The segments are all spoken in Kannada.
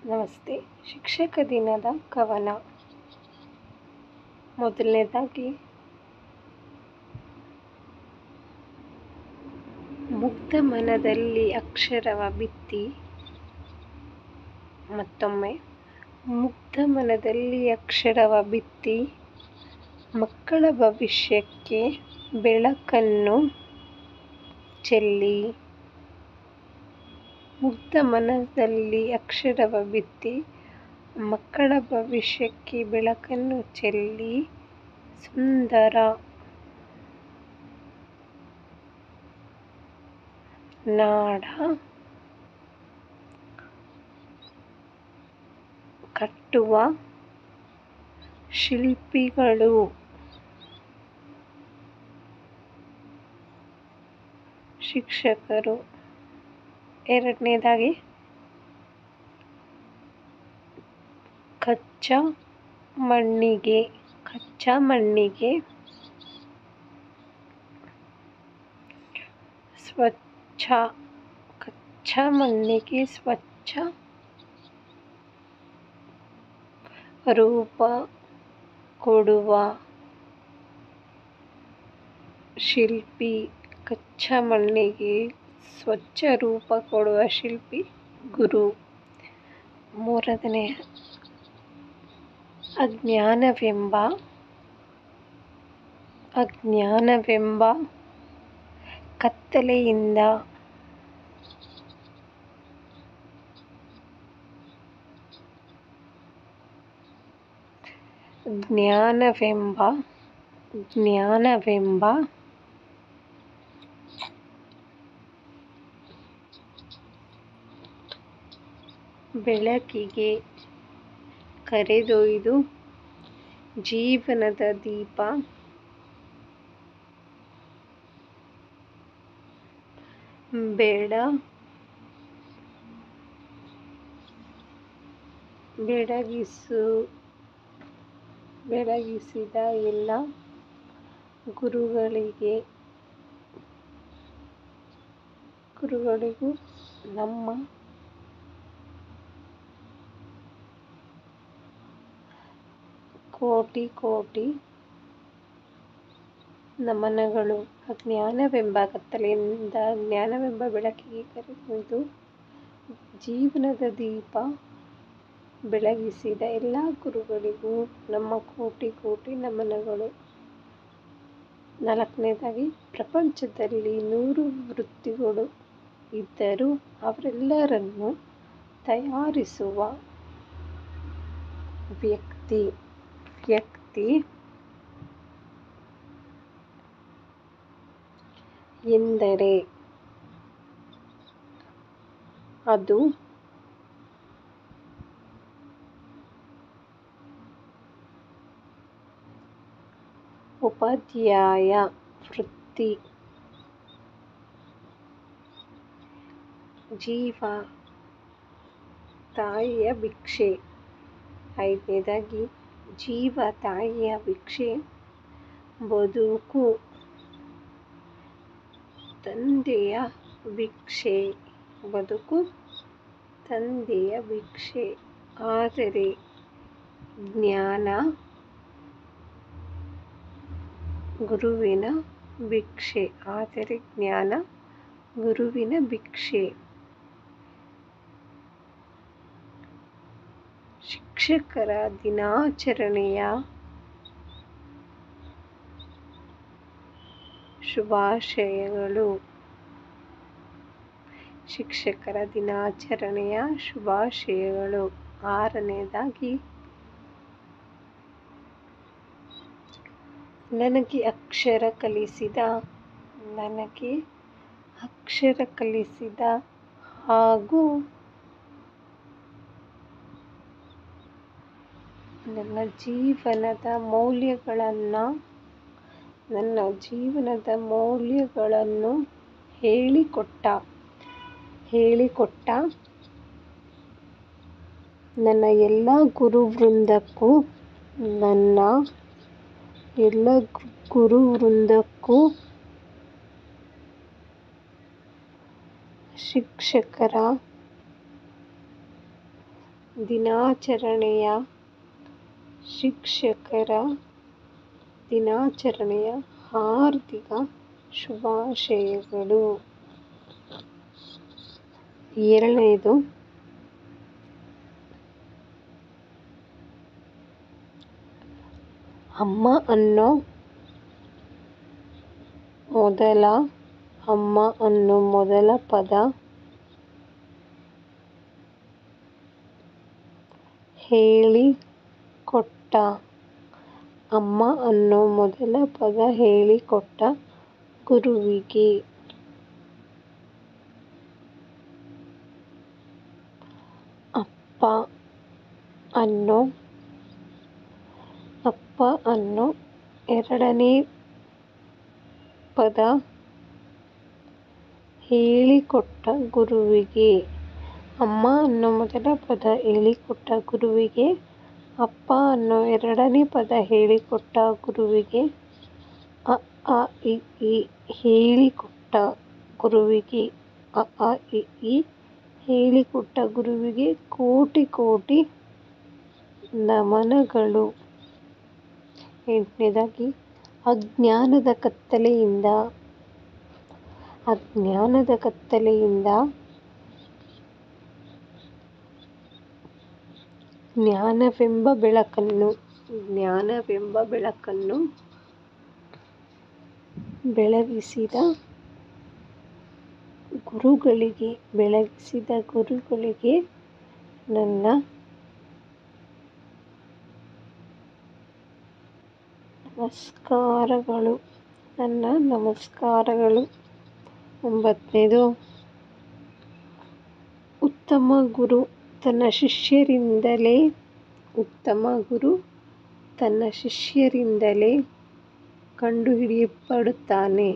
ನಮಸ್ತೆ. ಶಿಕ್ಷಕ ದಿನದ ಕವನ. ಮೊದಲನೇದಾಗಿ, ಮುಗ್ಧ ಮನದಲ್ಲಿ ಅಕ್ಷರವ ಬಿತ್ತಿ. ಮತ್ತೊಮ್ಮೆ, ಮುಗ್ಧ ಮನದಲ್ಲಿ ಅಕ್ಷರವ ಬಿತ್ತಿ, ಮಕ್ಕಳ ಭವಿಷ್ಯಕ್ಕೆ ಬೆಳಕನ್ನು ಚೆಲ್ಲಿ. ಮುಗ್ಧ ಮನದಲ್ಲಿ ಅಕ್ಷರವ ಬಿತ್ತಿ, ಮಕ್ಕಳ ಭವಿಷ್ಯಕ್ಕೆ ಬೆಳಕನ್ನು ಚೆಲ್ಲಿ. ಸುಂದರ ನಾಡ ಕಟ್ಟುವ ಶಿಲ್ಪಿಗಳು. ಶಿಕ್ಷಕರು. ಎರಡನೇದಾಗಿ, ಕಚ್ಚಾ ಮಣ್ಣಿಗೆ ಸ್ವಚ್ಛ ರೂಪ ಕೊಡುವ ಶಿಲ್ಪಿ. ಕಚ್ಚಾ ಮಣ್ಣಿಗೆ ಸ್ವಚ್ಛ ರೂಪ ಕೊಡುವ ಶಿಲ್ಪಿ ಗುರು. ಮೂರನೇ, ಅಜ್ಞಾನವೆಂಬ ಕತ್ತಲೆಯಿಂದ ಜ್ಞಾನವೆಂಬ ಬೆಳಕಿಗೆ ಕರೆದೊಯ್ದು ಜೀವನದ ದೀಪ ಬೆಳಗಿಸಿದ ಎಲ್ಲ ಗುರುಗಳಿಗೂ ನಮ್ಮ ಕೋಟಿ ನಮನಗಳು. ಅಜ್ಞಾನವೆಂಬ ಕತ್ತಲೆಯಿಂದ ಜ್ಞಾನವೆಂಬ ಬೆಳಕಿಗೆ ಕರೆದೊಯ್ದು ಜೀವನದ ದೀಪ ಬೆಳಗಿಸಿದ ಎಲ್ಲ ಗುರುಗಳಿಗೂ ನಮ್ಮ ಕೋಟಿ ನಮನಗಳು. ನಾಲ್ಕನೇದಾಗಿ, ಪ್ರಪಂಚದಲ್ಲಿ 100 ವೃತ್ತಿಗಳು ಇದ್ದರೂ ಅವರೆಲ್ಲರನ್ನೂ ತಯಾರಿಸುವ ವ್ಯಕ್ತಿ ಎಂದರೆ ಅದು ಉಪಾಧ್ಯಾಯ ವೃತ್ತಿ. ಜೀವ ತಾಯಿಯ ಭಿಕ್ಷೆ. ಐದನೇದಾಗಿ, ಜೀವ ತಾಯಿಯ ಭಿಕ್ಷೆ, ಬದುಕು ತಂದೆಯ ಭಿಕ್ಷೆ. ಆದರೆ ಜ್ಞಾನ ಗುರುವಿನ ಭಿಕ್ಷೆ. ಶಿಕ್ಷಕರ ದಿನಾಚರಣೆಯ ಶುಭಾಶಯಗಳು. ಆರನೇದಾಗಿ, ನನಗೆ ಅಕ್ಷರ ಕಲಿಸಿದ ಹಾಗೂ ನನ್ನ ಜೀವನದ ಮೌಲ್ಯಗಳನ್ನು ಹೇಳಿಕೊಟ್ಟ ನನ್ನ ಎಲ್ಲ ಗುರುವೃಂದಕ್ಕೂ ಶಿಕ್ಷಕರ ದಿನಾಚರಣೆಯ ಶಿಕ್ಷಕರ ದಿನಾಚರಣೆಯ ಹಾರ್ದಿಕ ಶುಭಾಶಯಗಳು. ಎರಡನೇದು, ಅಮ್ಮ ಅನ್ನೋ ಮೊದಲ ಪದ ಹೇಳಿಕೊಟ್ಟ. ಅಮ್ಮ ಅನ್ನೋ ಮೊದಲ ಪದ ಹೇಳಿಕೊಟ್ಟ ಗುರುವಿಗೆ. ಅಪ್ಪ ಅನ್ನೋ ಎರಡನೇ ಪದ ಹೇಳಿಕೊಟ್ಟ ಗುರುವಿಗೆ. ಅಮ್ಮ ಅನ್ನೋ ಮೊದಲ ಪದ ಹೇಳಿಕೊಟ್ಟ ಗುರುವಿಗೆ. ಅಪ್ಪ ಅನ್ನೋ ಎರಡನೇ ಪದ ಹೇಳಿಕೊಟ್ಟ ಗುರುವಿಗೆ. ಅ ಆ ಇ ಈ ಹೇಳಿಕೊಟ್ಟ ಗುರುವಿಗೆ. ಅ ಆ ಇ ಈ ಹೇಳಿಕೊಟ್ಟ ಗುರುವಿಗೆ ಕೋಟಿ ಕೋಟಿ ನಮನಗಳು. ಎಂಟನೇದಾಗಿ, ಅಜ್ಞಾನದ ಕತ್ತಲೆಯಿಂದ ಜ್ಞಾನವೆಂಬ ಬೆಳಕನ್ನು ಬೆಳಗಿಸಿದ ಗುರುಗಳಿಗೆ ನನ್ನ ನಮಸ್ಕಾರಗಳು. ಒಂಬತ್ತನೇದು, ಉತ್ತಮ ಗುರು ತನ್ನ ಶಿಷ್ಯರಿಂದಲೇ ಕಂಡುಹಿಡಿಯಲ್ಪಡುತ್ತಾನೆ.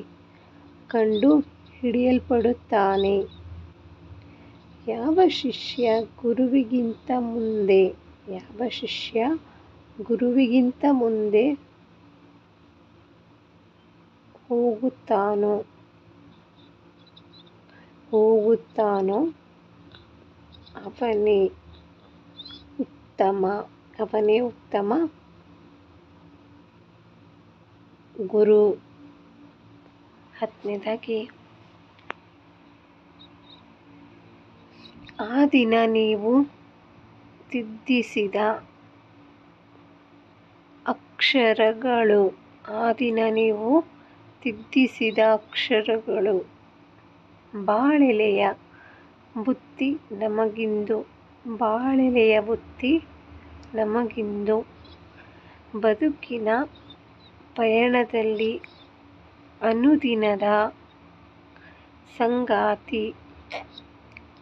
ಯಾವ ಶಿಷ್ಯ ಗುರುವಿಗಿಂತ ಮುಂದೆ ಹೋಗುತ್ತಾನೋ ಅವನೇ ಉತ್ತಮ ಗುರು. ಹತ್ತನೇದಾಗಿ, ಆ ದಿನ ನೀವು ತಿದ್ದಿಸಿದ ಅಕ್ಷರಗಳು. ಬಾಳೆಲೆಯ ಬುತ್ತಿ ನಮಗಿಂದು.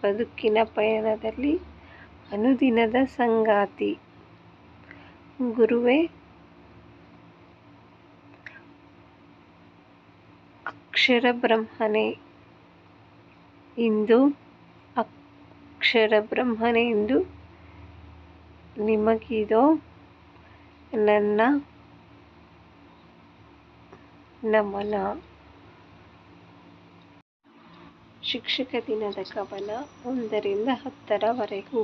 ಬದುಕಿನ ಪಯಣದಲ್ಲಿ ಅನುದಿನದ ಸಂಗಾತಿ. ಗುರುವೇ ಅಕ್ಷರ ಬ್ರಹ್ಮನೇ ಇಂದು ನಿಮಗಿದೋ ನನ್ನ ನಮನ. ಶಿಕ್ಷಕ ದಿನದ ಕವನ 1 ರಿಂದ 10ರವರೆಗೂ.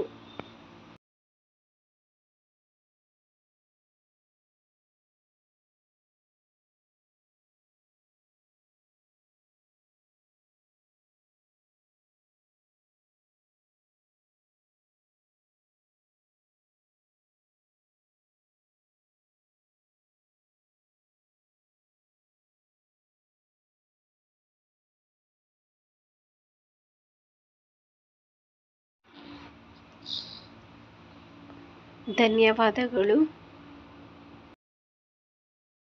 ಧನ್ಯವಾದಗಳು.